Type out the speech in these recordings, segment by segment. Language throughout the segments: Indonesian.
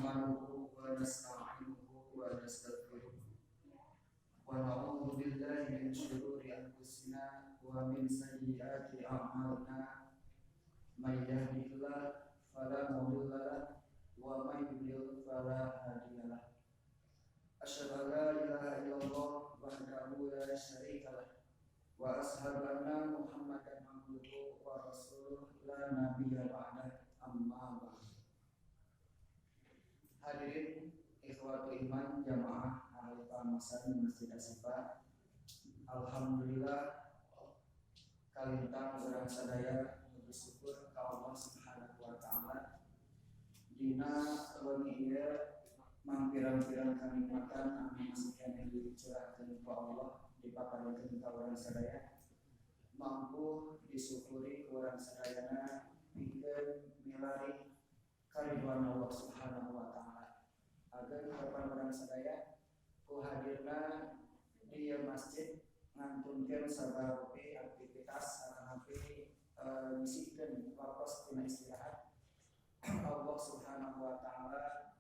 نحمده ونستعينه ونستغفره ونعوذ بالله من شرور أنفسنا ومن سيئات أعمالنا من يهده الله فلا مضل له ومن يضلل فلا هادي له أشهد أن لا إله إلا الله وحده لا شريك له وأشهد أن محمدا عبده ورسوله لا نبي بعده أما بعد. Hadirin ikhwatu iman jamaah ahli pamasan Masjid Asyifa, alhamdulillah kalintang urang sadaya bersyukur ka Allah Subhanahu wa taala dina wengi ieu mangpirang-pirang kanikmatan anu masih dicurahkeun ku Allah dipaparekeun ka urang sadaya mampu disyukuri urang sadayana pikeun milari karidwan Allah Subhanahu wa taala agar kapan orang sadaya ku hadirna di masjid ngantunkeun sabarupi aktivitas anapi misikeun waktos tina istirahat Allah Subhanahu wa taala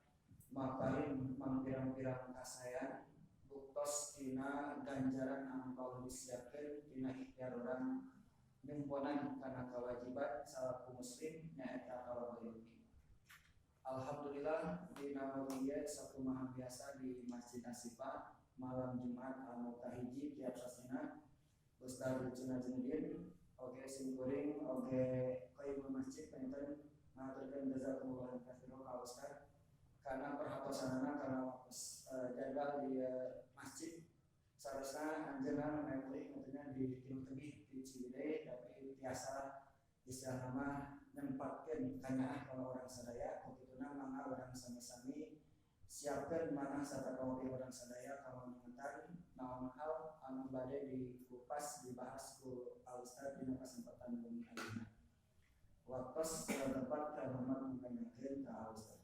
maparin mangpirang-pirang kasayan buktos tina ganjaran anu kaula disiapkeun tina ikhtiar urang nyumponan kana kewajiban salaku muslim nyaeta kawajiban. Alhamdulillah dina mulia satu maha biasa di Masjid Asyifa malam Jumat anu kahiji tiap sasina Ustaz Cina Jendin oge simkuring oge qaimul masjid penten ngaturkeun jazakumullah khairan ka Ustaz karena perhatosanana karena jaga di masjid sarasna anjeunna memori tentunya di Timur Tengah di Ciwidey tapi biasa istilah nama nempatkeun kanyaah ka orang sadaya kituna mangga urang sami-sami siapkeun manah sarta kaoge urang sadaya kamanungatan naon hal anu bade dikupas dibahas ku Ustaz dina kesempatan bumi ayeuna. Waktos tempat kahormat menganyakeun ka Ustaz.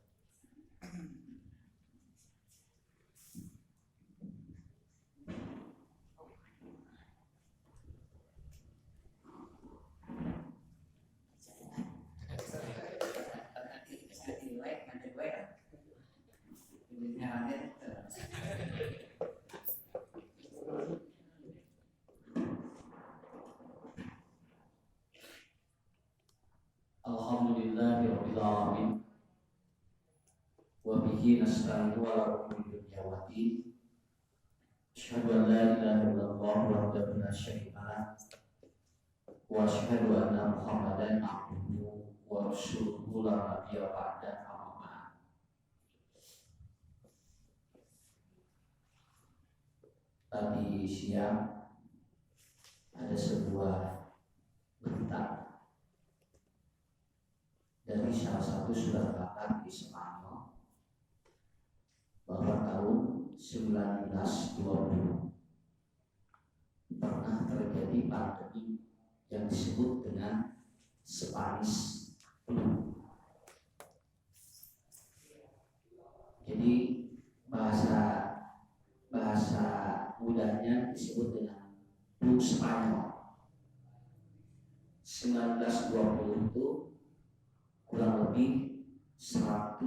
Alhamdulillahirabbil alamin wa bihi nasta'inu ala umuri dunya wa din. Asyhadu an la ilaha illallah wahdahu la syarika lah wa asyhadu anna Muhammadan abduhu wa rasuluhu la nabiyya ba'da amma ba'd. Tadi siang ada sebuah berita dari salah satu surah di Spanyol bahwa tahun 1920 pernah terjadi pandemi yang disebut dengan Spanish flu. Jadi bahasa mudahnya disebut dengan flu Spanyol. 1920 itu kurang lebih 100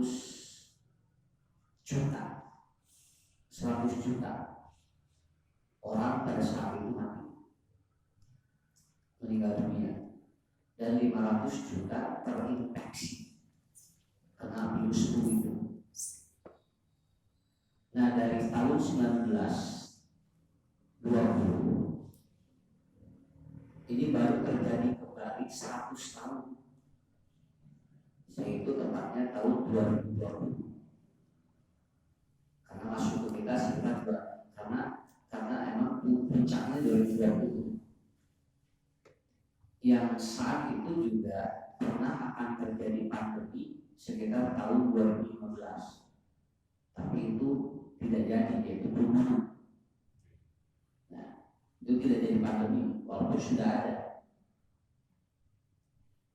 juta orang pada saat itu mati, meninggal dunia, dan 500 juta terinfeksi kena virus flu itu. Nah, dari tahun 1920 ini baru terjadi kembali 100 tahun, yaitu tepatnya tahun 2020. Karena masuk ke kita sekitar karena emang puncaknya 2020. Yang saat itu juga pernah akan terjadi pandemi sekitar tahun 2015. Tapi itu tidak jadi, yaitu bunuh. Nah, itu tidak jadi pandemi walaupun sudah ada.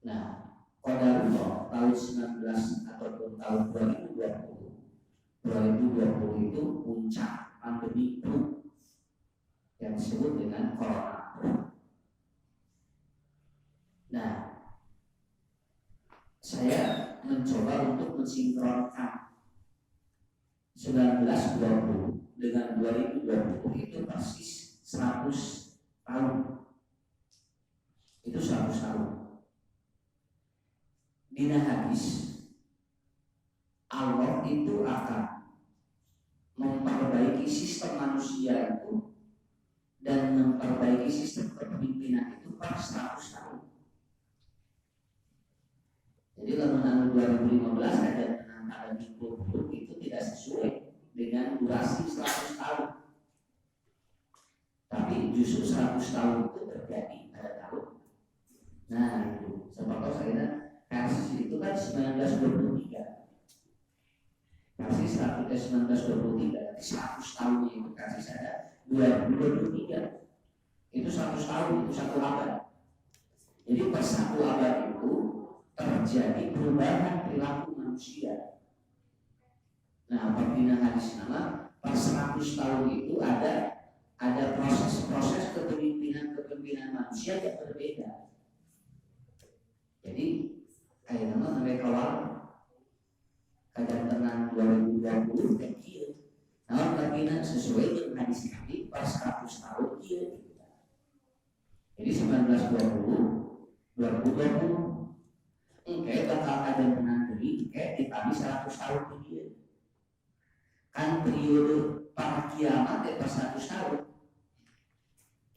Nah, qadarullah tahun 19 ataupun tahun 2020 itu puncak pandemi flu yang disebut dengan corona. Nah, saya mencoba untuk mensinkronkan 1920 dengan 2020 itu persis 100 tahun. Itu 100 tahun. Dina hadis Allah itu akan memperbaiki sistem manusia itu dan memperbaiki sistem kepemimpinan itu per 100 tahun. Jadi kalau tahun 2015 ada penangkapan buruk itu tidak sesuai dengan durasi 100 tahun. Tapi justru 100 tahun itu terjadi pada tahun. Nah itu sebab saya kasus itu kan 1923. Kasih 1923, nanti 100 tahunnya itu kasih saya 2023. Itu 100 tahun, itu 1 abad. Jadi per 1 abad itu terjadi perubahan perilaku manusia. Nah, pembina hadis nama per 100 tahun itu ada proses-proses kepemimpinan manusia yang berbeda. Jadi kayak nama mereka kadang tenang 2020 dan kia. Namun pembina sesuai dengan hadis Nabi per 100 tahun kia. Jadi 1920 2020 kayak bakal ada menandiri kayak ditambah 100 tahun dia. Kan periode para kiamat per 100 tahun.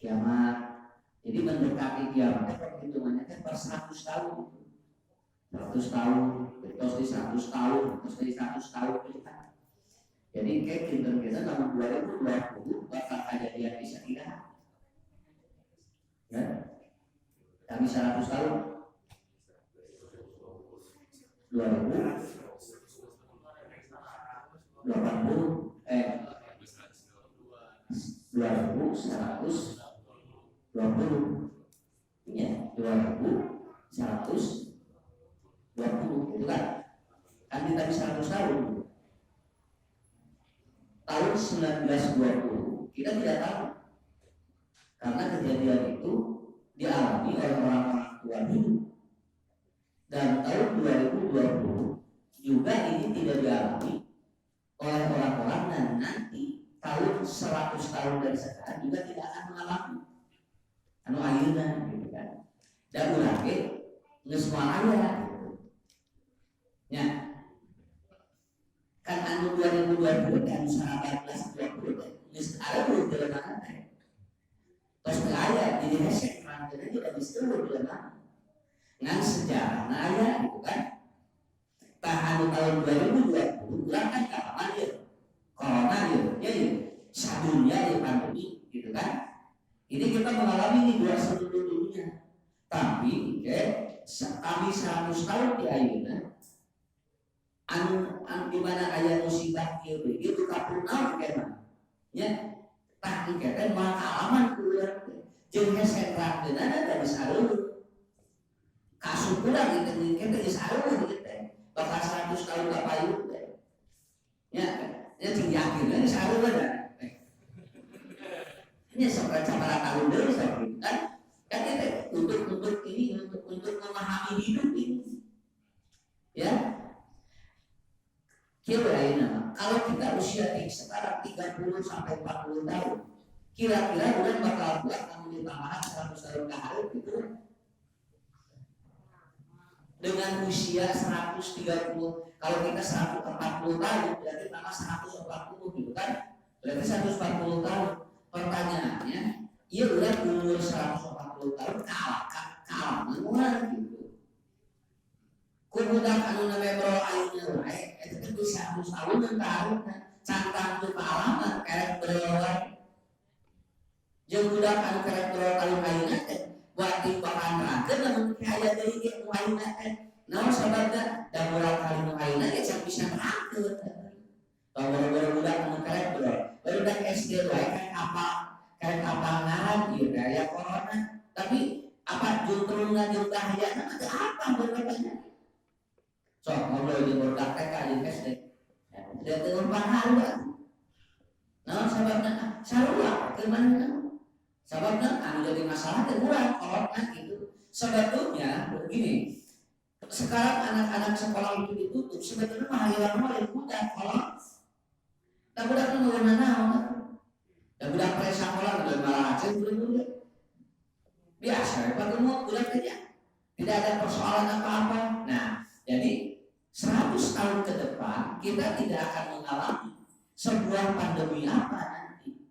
Kiamat. Jadi mendekati kiamat perhitungannya kan per 100 tahun. 100 tahun, terus di 100 tahun, terus di 100 tahun kita. Jadi kayak kita tahun 2020 bakal kejadian bisa tidak? Ya, tapi 100 tahun 2080 2120 ya 2120 itu kan kita bisa 100 tahun tahun 1920 kita tidak tahu karena kejadian itu dialami oleh orang-orang tua dulu dan tahun 2020 juga ini tidak dialami oleh orang-orang dan nanti tahun 100 tahun dari sekarang juga tidak akan mengalami anu ayeuna gitu kan dan urang ge geus moal aya ya kan anu 2020 dan 1920 geus aya belum jelema teh tos teu aya jadi hese ranteuna tidak bisa jelema ngan sejarah aya gitu kan tahan tahun 2020 urang kan kapan ya corona ya sadunya ya pandemi gitu kan ini kita mengalami ini dua seluruh dunia tapi kami 100 tahun di ayeuna anu di mana aya musibah kieu begitu kapunah kena nya tah ieu teh pengalaman ku urang jeung hesetrakeun ada geus areuh kasukuran itu kita geus areuh gitu teh bakal 100 tahun ka payung teh nya cing yakin geus areuh ada ini sampai tahun dulu kan kita untuk ini untuk memahami hidup ini ya kira-kira kalau kita usia sekarang 30 sampai 40 tahun kira-kira bulan bakal buat kamu ditambahkan 100 tahun ke hari gitu dengan usia 130 kalau kita 140 tahun berarti tambah 140 gitu kan berarti 140 tahun pertanyaannya, ia udah umur 140 tahun kalah mengulang gitu. Kubudak anu namanya bro ayunya wae, itu kan bisa 100 tahun dan tahun cantang tuh pengalaman kerek berlawan. Jeung budak anu kerek berlawan tahun ayunya teh, buat timpakan rangkeun namun kaya deui ge nu ayunya teh. Naon sababna da murah kali nu ayunya ge can bisa rangkeun. Boro-boro budak anu kerek berlawan. Barudak SD wae kayak apa ngaran ieu kayak corona tapi apa juntrungan jeung bahayana ada apa berbedanya sok ngobrol jeung budak TK jeung SD da teu paham naon sababna sarua teu mana sababna anu jadi masalah teh urang corona gitu sebetulnya begini sekarang anak-anak sekolah itu ditutup sebetulnya mah hayang mah budak kalau Sabudak nu warna naon? Da budak pre sakola udah malah aja budak. Biasa Pak Gemuk budak aja. Tidak ada persoalan apa-apa. Nah, jadi 100 tahun ke depan kita tidak akan mengalami sebuah pandemi apa nanti.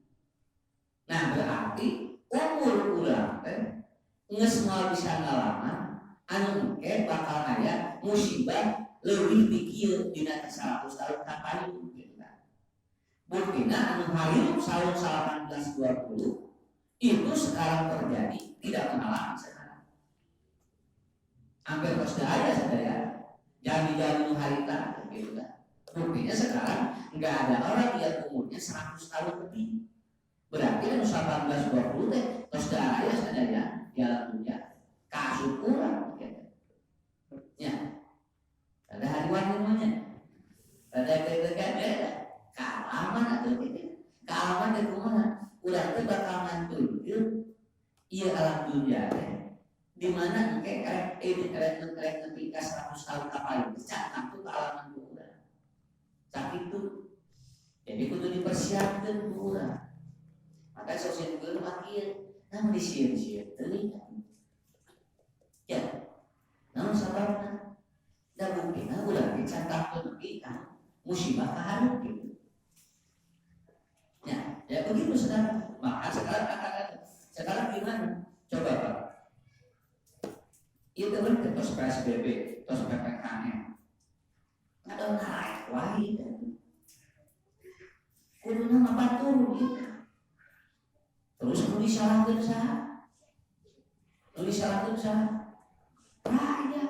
Nah, berarti umur urang teh geus moal bisa ngalaman anu engke bakal aya musibah leuwih ti kieu dina 100 tahun kapayu gitu kan. Buktina anu hayu tahun 1820 itu sekarang terjadi tidak mengalami sekarang. Hampir pasti ada saudara janji-janji harita gitu kan. Buktinya sekarang nggak ada orang yang umurnya 100 tahun lebih. Berarti kan 1820 teh terus aya saudara jalan dunia kasus kurang gitu. Ya. Ada hariwan namanya. Ada kealaman atau gitu. Kealaman dari mana? Udah teh bakal ngantukeun ieu alam dunia teh di mana engke kerek ketika 100 tahun kapan catat tuh kealaman urang. Sakitu. Jadi kudu dipersiapkeun urang. Maka sosial geus makin namun disieun-sieun teuing. Ya. Namun sababna da buktina ulah dicatatkeun kita musibah kaharep gitu. Ya begitu saudara. Maka sekarang gimana? Coba Pak. Itu kan terus PSBB, terus PPKM. Ada naik wae. Kudu nama batur gitu. Terus nu disalahkeun saha? Nu disalahkeun saha? Rakyat.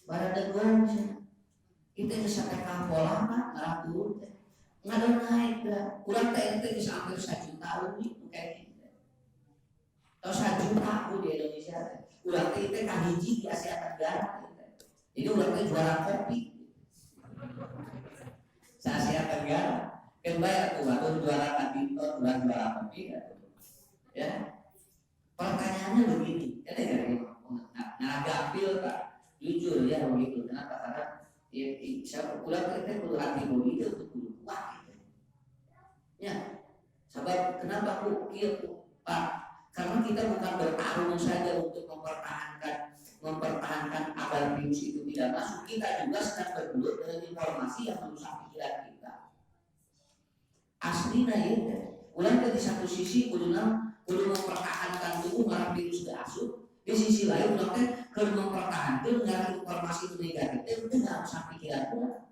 Barada gong kita bisa teka pola Pak, ngaratur teh. Ngadon naik dah, kurang TNT bisa hampir 1 juta lebih kayak gitu. Atau 1 juta di Indonesia, kurang TNT kahiji di Asia Tenggara. Jadi kurang TNT juara kopi, se Asia Tenggara. Kan bayar tuh, atau juara badminton, juara kopi, ya. Pertanyaannya begini, kan ya, ngagapil Pak, jujur ya begitu. Kenapa? Karena siapa kurang TNT perlu antibodi itu perlu kuat. Ya, sebab kenapa Pak? Karena kita bukan bertarung saja untuk mempertahankan agar virus itu tidak masuk. Kita juga sedang bergelut dengan informasi yang merusak pikiran kita. Aslinya ya, ulang dari satu sisi kudu mempertahankan tubuh karena virus tidak masuk. Di sisi lain ulang kudu mempertahankan dengan informasi negatif itu tidak merusak pikiran kita.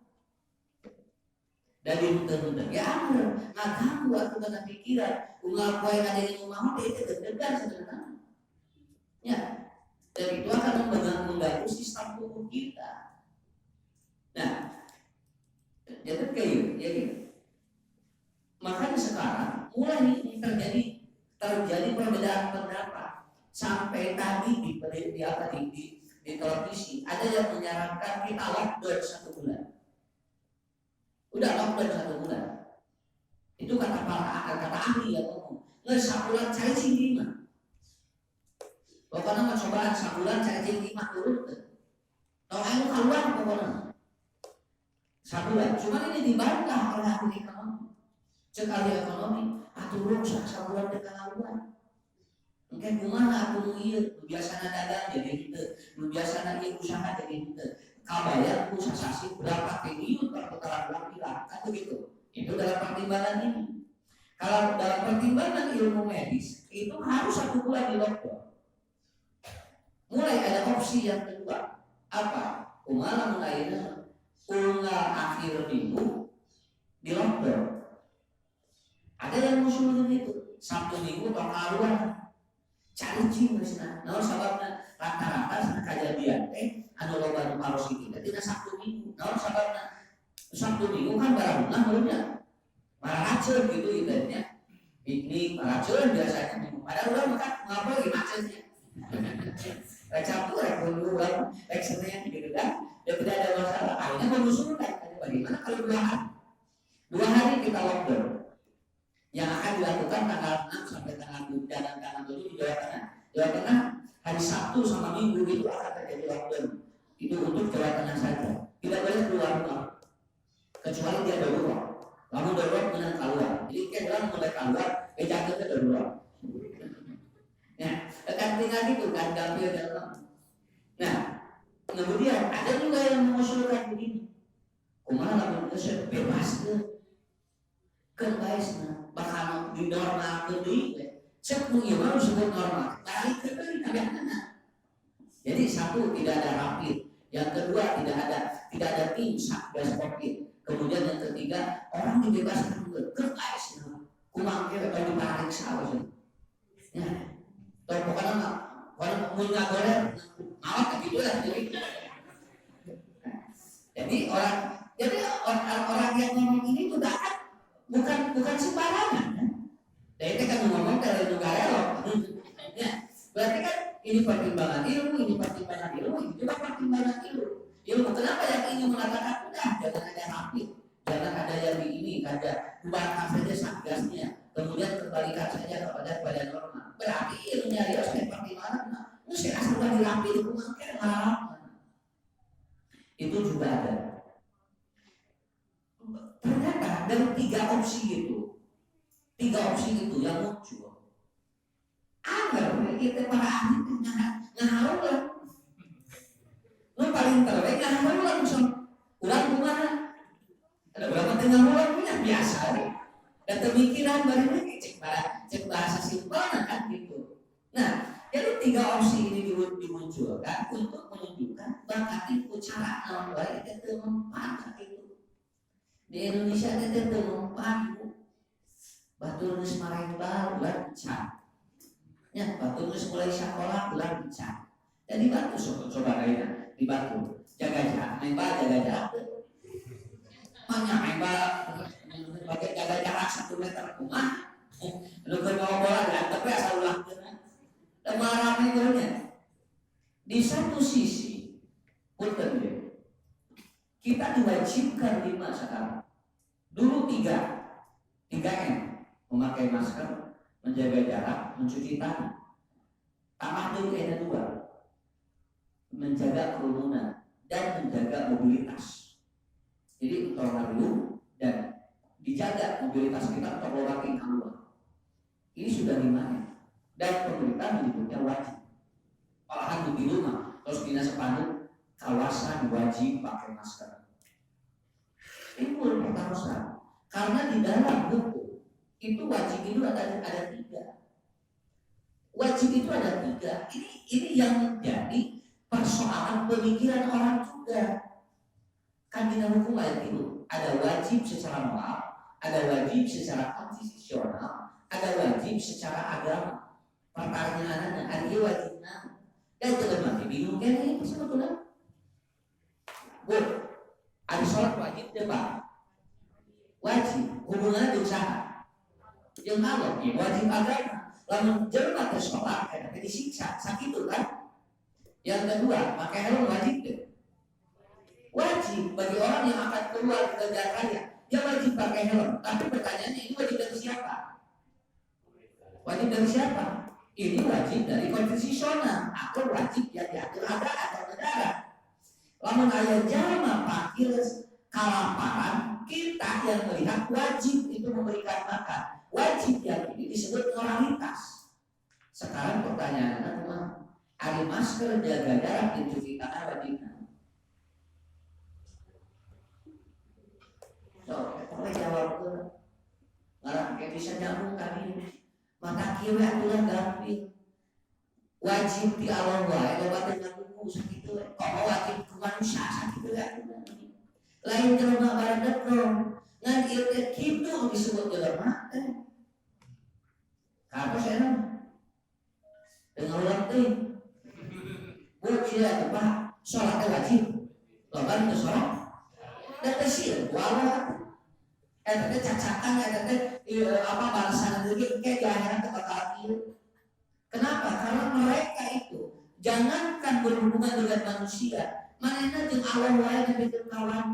Dari muter-muter ya amr ngaganggu aku kena pikiran unggal poe ada yang mau itu deg-degan sebenarnya ya dan itu akan mengganggu sistem tubuh kita. Nah jadi kayak ya gitu. Makanya sekarang mulai ini terjadi perbedaan pendapat sampai tadi di televisi ada yang menyarankan kita lockdown 1 bulan. Udah lockdown 1 bulan. Itu kata ahli yang ngomong. Nges 1 bulan cari sing 5. Pokoknya mah cobaan 1 bulan cari sing 5 turun. Kalau ayo keluar pokoknya 1 bulan. Cuman ini dibantah oleh ahli ekonomi. Cek ahli ekonomi, atuh 1 bulan teh keluar. Mungkin kumaha atuh ieu, biasana dagang jadi henteu, biasana ieu usaha jadi henteu. Kabayar ku sasasi berapa triliun per putaran uang kita kan begitu. Itu dalam pertimbangan ini. Kalau dalam pertimbangan ilmu medis itu harus 1 bulan di lockdown. Mulai ada opsi yang kedua apa? Kumaha mulainya unggal akhir minggu di lockdown. Ada yang ngusulin itu Sabtu Minggu keluar cari cing masih nah sababna rata-rata kejadian anu loba nu maros itu tidak Sabtu Minggu. Naon sababna? Sabtu Minggu kan barangna mulanya. Maraceun gitu idenya. Piknik maraceun biasanya minggu. Padahal urang makan ngapa lagi macetnya. Rek Sabtu rek Minggu urang rek Senin gitu kan. Dan tidak ada masalah. Akhirnya mengusulkan bagaimana kalau 2 hari. 2 hari kita lockdown. Yang akan dilakukan tanggal 6 sampai tanggal 7 dan tanggal 7 di Jawa Tengah. Jawa Tengah hari Sabtu sama Minggu itu akan terjadi lockdown. Itu untuk Jawa Tengah saja. Tidak boleh keluar rumah. kecuali dia darurat. Lamun darurat menang keluar. Jadi kan orang mulai keluar, jaga ke darurat. Nah, akan tinggal gitu kan gampil dalam. Nah, kemudian ada juga yang mengusulkan begini. Kumaha lamun geus bebas tuh. Kan baisna bakal dinormalkeun deui. Cek nu ieu mah disebut normal. Balik ke deui kadang-kadang. Jadi satu tidak ada rapid, yang kedua tidak ada tim satgas covid, kemudian yang ketiga orang dibebaskan ke baisna. Kumaha ge atau ditarik saos. Ya. Pokoknya mun ngagoreng awak gitu lah. Jadi orang yang ngomong ini juga bukan sembarangan. Dan itu kan ngomong dari negara loh. Ya, berarti kan ini pertimbangan ilmu, ini juga pertimbangan ilmu. Ilmu kenapa yang ingin mengatakan udah jangan ada rapid, jangan ada yang ini ada bubarkan saja satgasnya, kemudian kembalikan saja kepada norma. Berarti ilmunya dia harus pertimbangan. Mesti asal dirapi itu mungkin itu juga ada. Ternyata dari tiga opsi itu yang muncul agar kita para ahli ngaharu lah lu paling terbaik ngaharu lah ulang kumaha ada berapa tengah ulang punya biasa dan pemikiran baru cek bahasa simpel kan gitu. Nah jadi tiga opsi ini dimunculkan untuk menunjukkan bahkan itu cara naon bae kita mempan itu. Di Indonesia kita mempan batur geus marembal bulan can. Ya, batur geus mulai sekolah bulan can. Jadi batu coba kayaknya di batu jaga jarak, nembal jaga jarak. Banyak nembal pakai jaga jarak 1 meter kumah. Lu keur bawa bola tapi asal ulang marah itu. Di satu sisi punten ya. Kita diwajibkan 5 sekarang. Dulu 3M, memakai masker, menjaga jarak, mencuci tangan. Tambah dulu ada 2, menjaga kerumunan dan menjaga mobilitas. Jadi utama dulu dan dijaga mobilitas kita untuk walking keluar. Ini sudah 5 dan pemerintah menyebutnya wajib. Olahan di rumah terus dinas sepanduk kawasan wajib pakai masker. Itu pertama karena di dalam hukum itu wajib itu ada 3. Wajib itu ada 3. Ini yang menjadi persoalan pemikiran orang juga. Kan di dalam hukum itu ada wajib secara moral, ada wajib secara konstitusional, ada wajib secara agama. Pertanyaannya ada wajibnya. Dan jangan mati bingung kan ini sebetulnya. Ada sholat wajib apa? Wajib. Hubungannya dengan usaha. Yang Allah, ya wajib agama. Lalu jelma ke sholat, karena disiksa, sakit itu kan. Yang kedua, pakai helm wajib deh. Wajib bagi orang yang akan keluar ke jalan raya, dia wajib pakai helm. Tapi pertanyaannya ini wajib dari siapa? Wajib dari siapa? Ini wajib dari konstitusional. Aku wajib yang diatur ada atau negara. Lamun aya jalma pakil kalaparan, kita yang melihat wajib itu memberikan makan. Wajib yang ini disebut moralitas. Sekarang pertanyaannya cuma ada masker, jaga jarak, mencuci tangan wajibnya. So, kalau jawab ke ngarang kayak bisa nyambung tadi. Mata kiri aturan gampil. Wajib di Allah wae dapat dengan buku sakitu. Kok wajib ke manusia sakitu ya. Lain jelema barengan dong. Ngan ieu teh kitu disebut jelema teh. Ka saya dengan ulang teuing. Buat ieu Pak, salat wajib. Loban teu salat. Da teh sieun wala. Eta teh cacakan eta teh apa balasan lagi kayak jahanam bakal kieu. Kenapa? Karena mereka itu jangankan berhubungan dengan manusia, manehna jeung Allah wae nepikeun kawan.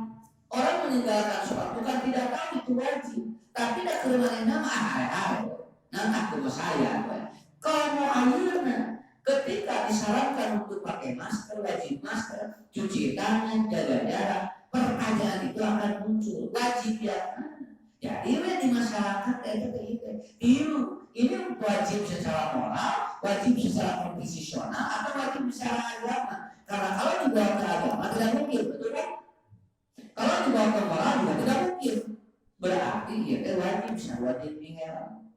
Orang meninggalkan sholat bukan tidak tahu itu wajib, tapi dah keur manehna mah are-are. Nah, aku saya. Kalau ayeuna ketika disarankan untuk pakai masker, wajib masker, cuci tangan, jaga jarak, pertanyaan itu akan muncul. Jadi di masyarakat ini wajib secara moral, wajib secara konstitusional, atau wajib secara agama. Karena kalau dibawa ke agama tidak mungkin, betul kan? Kalau dibawa ke moral juga tidak mungkin. Berarti wajib diheran.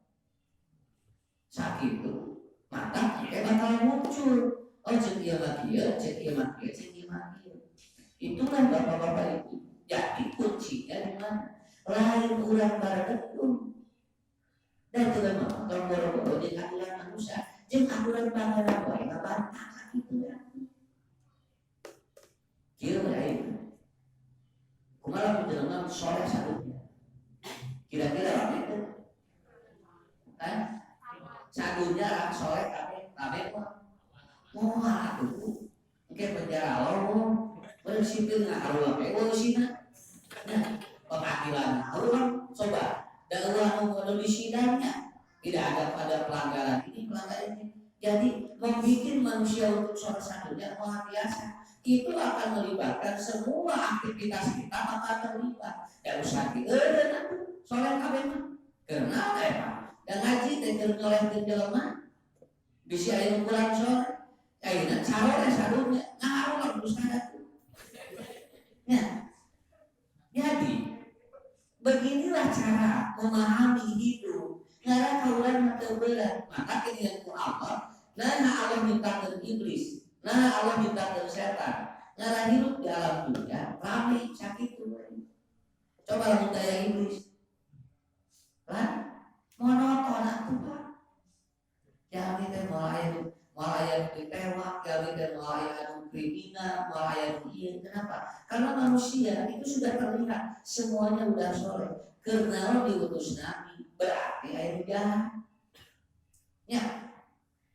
Saat itu maka kita bakal muncul. Oh cek iya maki. Itulah bapak-bapak itu. Jadi kuncinya dengan lain ulang baradekung. Dan juga kalau boro-boro di aturan manusia, jeung aturan pangeran wae ngabantah gitu ya. Kieu lain. Kumaha penjelema soleh sadunya. Kira-kira itu kan sadunya soleh kabeh moal atuh. Engke penjara Allah bersipil ngaruh apa evolusinya. Nah, pengadilan Allah coba dan ulang di sidangnya tidak ada pelanggaran ini. Jadi membuat manusia untuk salah satunya luar biasa. Itu akan melibatkan semua aktivitas kita maka terlibat. Ya usah soalnya kabeh karena dan ngaji dan ngoleh jelema bisa aya ukuran sore. Ayeuna cara sadunya ngaruh usaha itu. Ya. Jadi beginilah cara memahami hidup. Karena kaulan atau berat, maka kini ku Allah. Nah Allah mintakeun iblis, nah Allah mintakeun setan. Ngara hidup di alam dunia, rame sakit tuh. Coba lamun daya iblis, lah monoton atuh Pak. Jangan kita malah ditewak, jangan kita malah kriminal, malah iya. Kenapa? Karena manusia itu sudah terlihat semuanya udah soleh. Karena diutus Nabi berarti air jahat. Ya,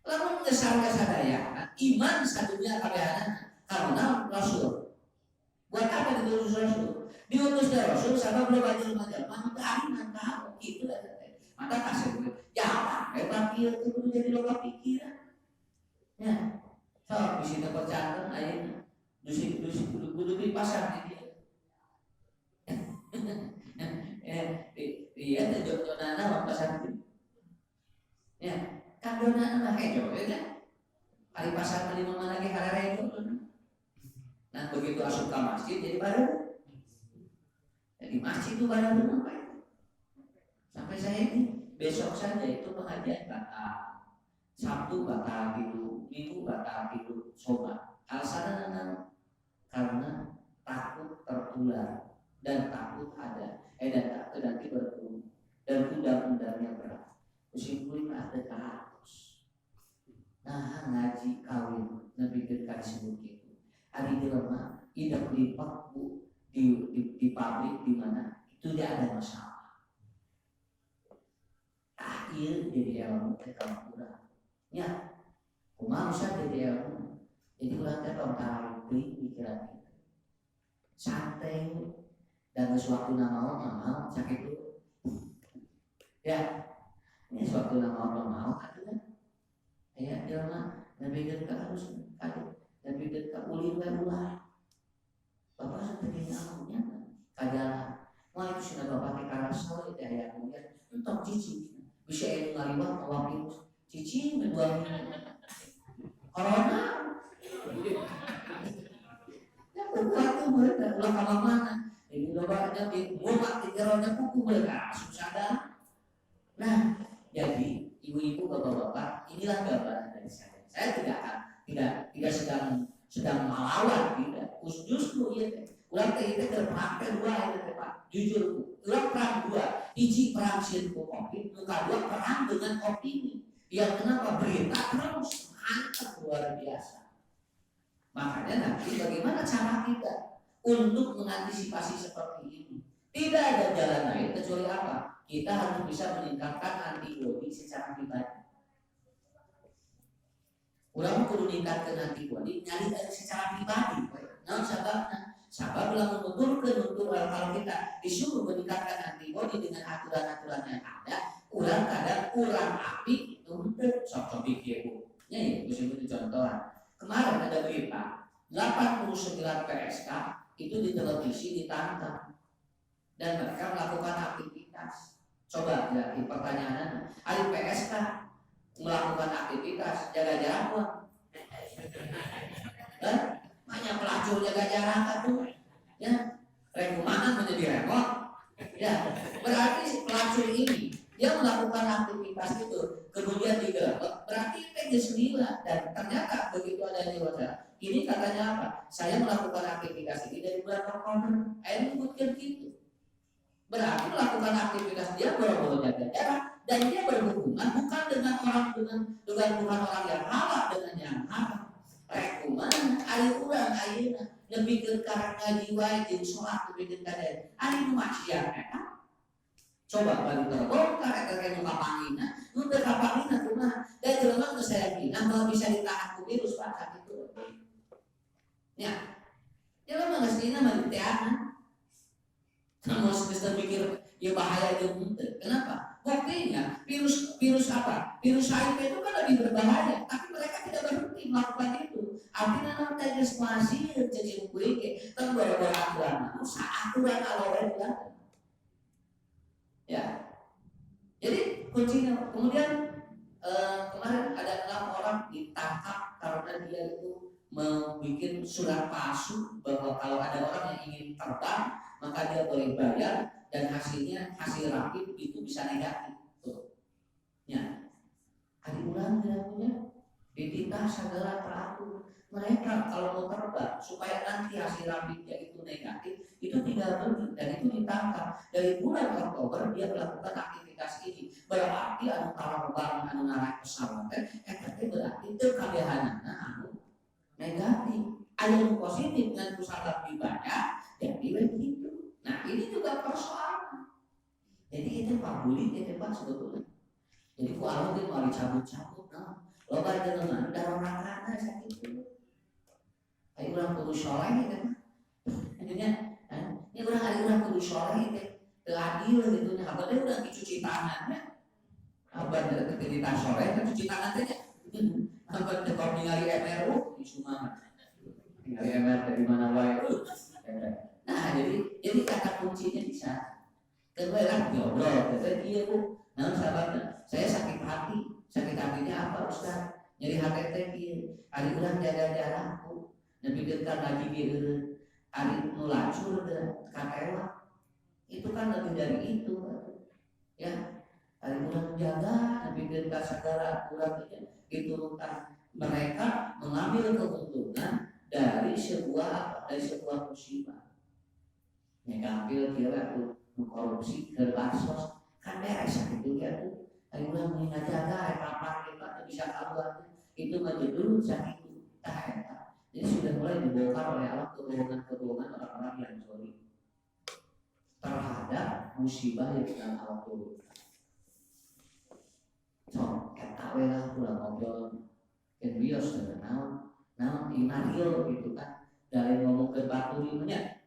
lalu kesadaya iman satunya kabehan karena Rasul. Buat apa diutus Rasul? Diutus Rasul sama belum aja iman tahu gitu lah. Maka kasih gue jangan hebat dia itu jadi loba pikiran. Ya, so di sini percaya ayatnya, duduk di pasar ini. Iya, donana orang pasar itu. Ya, kan donana lah kayak coba ya. Kali pasar kali mana lagi harare itu. Nah begitu asup ke masjid jadi baru. Jadi masjid itu baru apa itu? Sampai saya ini besok saja itu pengajian batal, Sabtu batal gitu, Minggu batal gitu, sobat. Alasannya karena takut tertular dan takut ada dan takut nanti berkerumun dan undang-undangnya berat. Kesimpulan ada 100. Nah ngaji kawin lebih dekat sebut gitu. Hari dilema tidak lipat bu di pabrik di mana itu tidak ada masalah. Akhir jadi ilmu kalau kurang. Ya, kumaha bisa jadi ilmu. Jadi kurang tertong tarik pikiran kita. Santai dan suatu nama sakit dulu. Ya, ini suatu nama artinya. Ya, jangan lebih dekat harus kali, lebih dekat ulin ulah. Bapak seperti namanya kajalan. Wah itu sudah bapak kekara soal itu ya kemudian entok cici bisa yang ngaliwat awal virus cici kedua corona. Ya berbuat tuh mereka ulah kemana? Ini lobanya di muat di jeronya kuku mereka susah dah. Nah, jadi ibu-ibu bapak-bapak inilah gambaran dari saya. Saya tidak sedang melawan, tidak. Justru ya, ulang kita terpakai dua ini Pak. Jujur, ulang perang dua. Iji perang sirku kopi, muka dua perang dengan opini. Yang kenapa berita terus mantap luar biasa. Makanya nanti bagaimana cara kita untuk mengantisipasi seperti ini? Tidak ada jalan lain kecuali apa? Kita harus bisa meningkatkan antibodi secara pribadi. Orang perlu meningkatkan antibodi nyari secara pribadi. Nah, sabab bilang untuk kalau kita disuruh meningkatkan antibodi dengan aturan-aturan yang ada, orang kadang kurang api itu untuk sok pikir bu. Ya, itu contohan. Kemarin ada berita 89 PSK itu di televisi ditangkap dan mereka melakukan aktivitas. aktivitas. Coba ya, pertanyaan, ari PSK melakukan aktivitas jaga jarak kok. Banyak pelacur jaga jarak tuh. Ya, rekumahan menjadi repot. Ya, berarti pelacur ini dia melakukan aktivitas itu, kemudian digerebek, berarti itu sembilan. Dan ternyata begitu adanya wajah, ini katanya apa? Saya melakukan aktivitas ini dari bulan Oktober. Menyebutkan gitu. Berarti melakukan aktivitas dia boro-boro jaga jarak dan dia berhubungan bukan dengan orang bukan orang yang halal dengan yang haram. Rekuman ari urang ayeuna lebih ke karang ngaji wae jeung salat lebih ke kada ari nu maksiat eta. Coba bagi terbongkar eta teh nu kapangina, nu teu kapangina kumaha? Da jelema geus saya bilang bahwa bisa ditahan ku virus Pak kitu. Ya. Jelema geus dina mah diteahan. Namun kita pikir ya bahaya itu. Kenapa? Buktinya virus apa? Virus HIV itu kan lebih berbahaya, tapi mereka tidak berhenti melakukan itu. Artinya nanti geus masih jadi kuike, kan gara-gara aturan. Saat aturan alore ya. Jadi kuncinya kemudian kemarin ada 6 orang ditangkap karena dia itu membuat surat palsu bahwa kalau ada orang yang ingin terbang maka dia boleh bayar dan hasil rapid itu bisa negatif. Tuh. Ya. Hari bulan punya didita segala teratur. Mereka kalau mau terbang supaya nanti hasil rapidnya itu negatif, itu tidak beli dan itu ditangkap. Dari bulan Oktober dia melakukan aktivitas ini. Berarti anu terbang anu naik pesawat itu berarti itu kabehanana anu negatif. Ada yang positif dengan pusat dibanyak dan begitu. Nah ini juga persoalan. Jadi itu Pak Buli, itu Pak sebetulnya. Jadi ku anu itu mau dicabut-cabut, lo baca dengan darah rakana sakit. Ayo orang kudu soleh kan? Intinya, ini orang kudu soleh itu adil gitu. Apa dia udah dicuci tangannya? Apa dia ketika soleh kan cuci tangan saja? Apa dia kalau ningali MRU di Sumatera? Ningali MR dari mana wae? Nah jadi kata kuncinya di sana. Kedua kan jodoh. Kata dia bu, nah sahabatnya, saya sakit hatinya apa Ustaz? Nyeri hati dia. Ada orang jaga jarakku. Nabi dekat lagi dia hari nulacur dan kakewa itu kan lebih dari itu ya hari bulan menjaga Nabi dekat segala bulan itu kan mereka mengambil keuntungan dari sebuah musibah yang ngambil dia tuh korupsi ke bansos kan beres itu ya tuh hari bulan menjaga apa kita bisa kabar itu menjadi sakit tak. Ini sudah mulai dibongkar oleh Allah kebohongan orang-orang yang zalim terhadap musibah yang sedang Allah turunkan. So, kata lah pulang ngobrol, bios dan naon imario gitu kan, dari ngomong ke batu dimana,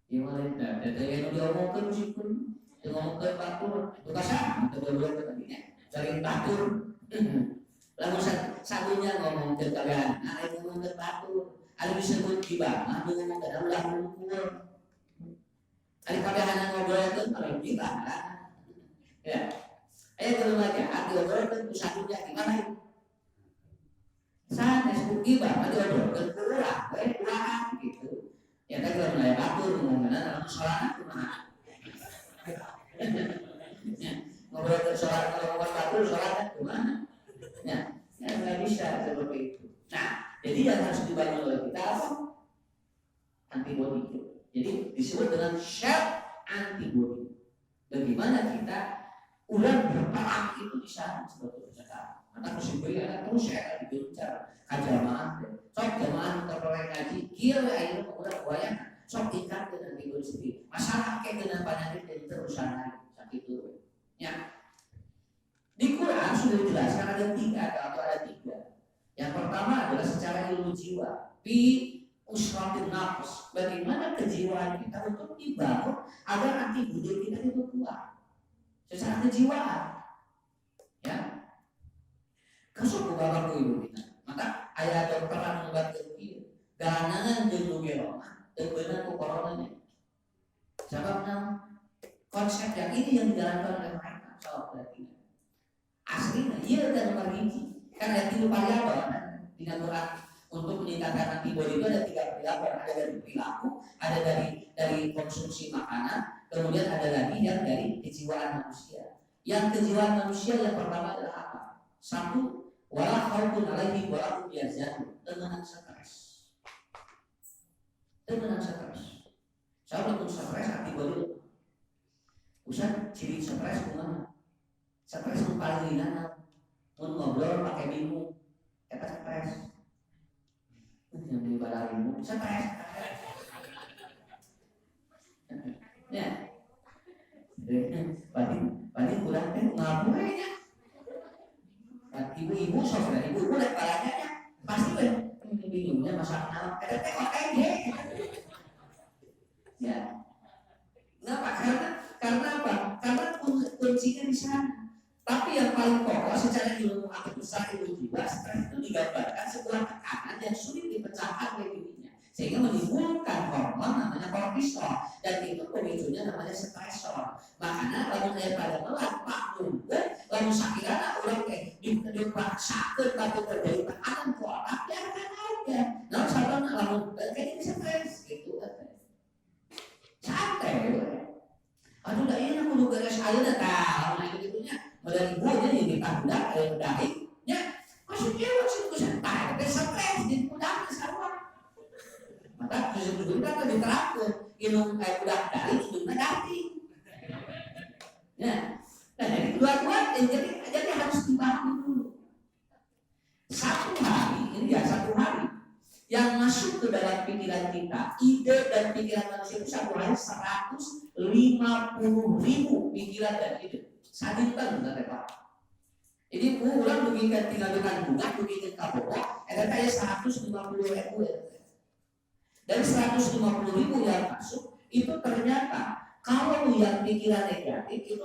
gimana? Dari yang diomongkan meskipun ngomong ke batu, bukan sama, kedua-dua tadinya, dari batu. Lalu satunya ngomong ke kalian, ada ngomong ke batu, ada disebut gibah, ada ngomong ke dalam ukur. Ada kalian ngobrol itu kalau gibah, ya. Ayo kalau lagi, ada ngobrol itu satunya gimana? Saat disebut gibah, ada ngobrol ke kurang, gitu. Ya kan kalau nanya batu ngomongnya dalam sholat cuma ngobrol ke sholat kalau ngomong batu sholat gimana? Ya, nggak bisa seperti itu. Nah, jadi yang harus dibangun oleh kita apa? Antibody. Jadi disebut dengan self antibody. Bagaimana kita ulang berperang itu di sana sebetulnya. Karena musibahnya terus saya digencar kajamaan. Sok jamaah terperang ngaji, kira akhirnya udah bayang. Sok ikat dengan antibody sendiri. Masalah kayak dengan penyakit jadi terusan lagi sakit itu. Ya. Di Quran sudah dijelaskan ada 3. Yang pertama adalah secara ilmu jiwa, fi usratin nafs. Bagaimana kejiwaan kita untuk dibangun agar antibodi kita itu kuat secara kejiwaan. Ya, kasih bapak ibu kita. Maka ayat dokteran membantu kita. Garangan jeung nu gerona, teu beunang ku coronanya. Sababna konsep yang ini yang dijalankan oleh mereka. So, berarti aslinya iya dan nomor hiji kan ada 3 variabel dengan berat untuk meningkatkan antibodi itu ada 3 variabel, ada dari perilaku, ada dari konsumsi makanan, kemudian ada lagi yang dari kejiwaan manusia. Yang kejiwaan manusia yang pertama adalah apa? 1, wala khaufun alaihi wala hum yahzanun, tenang stres. Tenang stres. Saya udah stres antibodi. Usah ciri stres gimana? Stres yang paling ringan, mau ngobrol pakai bingung, kita stres. Yang dibalik bingung, stres. Ya, paling kurang ngapain ya? Ibu-ibu sosial, ibu-ibu lihat balanya pasti bingungnya masalah nama. Ada tengok aja. Ya, kenapa? Karena apa? Karena kuncinya di sana. Tapi yang paling pokok secara ilmu atau besar ilmu jiwa, stres itu digambarkan sebuah tekanan yang sulit dipecahkan oleh dirinya, sehingga menimbulkan hormon namanya kortisol, dan itu pemicunya namanya stresor. Makanya kalau saya pada melat pak nunggu, lalu sakirana orang dipaksakan batu terjadi tekanan ke otak, biarkan aja. Nah, sahabat lalu kayaknya stres gitu kan. Santai. Aduh, dah ini aku juga beres air dah tahu, nah gitunya. Dari ibu aja yang ditambah kayak medali, ya maksudnya itu santai, tapi stres jadi mudah sama. Maka sebelum kita diterapkan, minum kayak udah dari hidungnya ganti. Ya, nah jadi dua-duanya jadi harus dipahami dulu. Satu hari ini ya satu hari yang masuk ke dalam pikiran kita, ide dan pikiran manusia itu satu hari 150.000 pikiran dan ide. Sadinten benar Pak. Jadi orang begitu tinggal dengan bunga, begitu kaboga, ada kayak 150.000 ya. Dari 150.000 yang masuk itu ternyata kalau yang pikiran negatif itu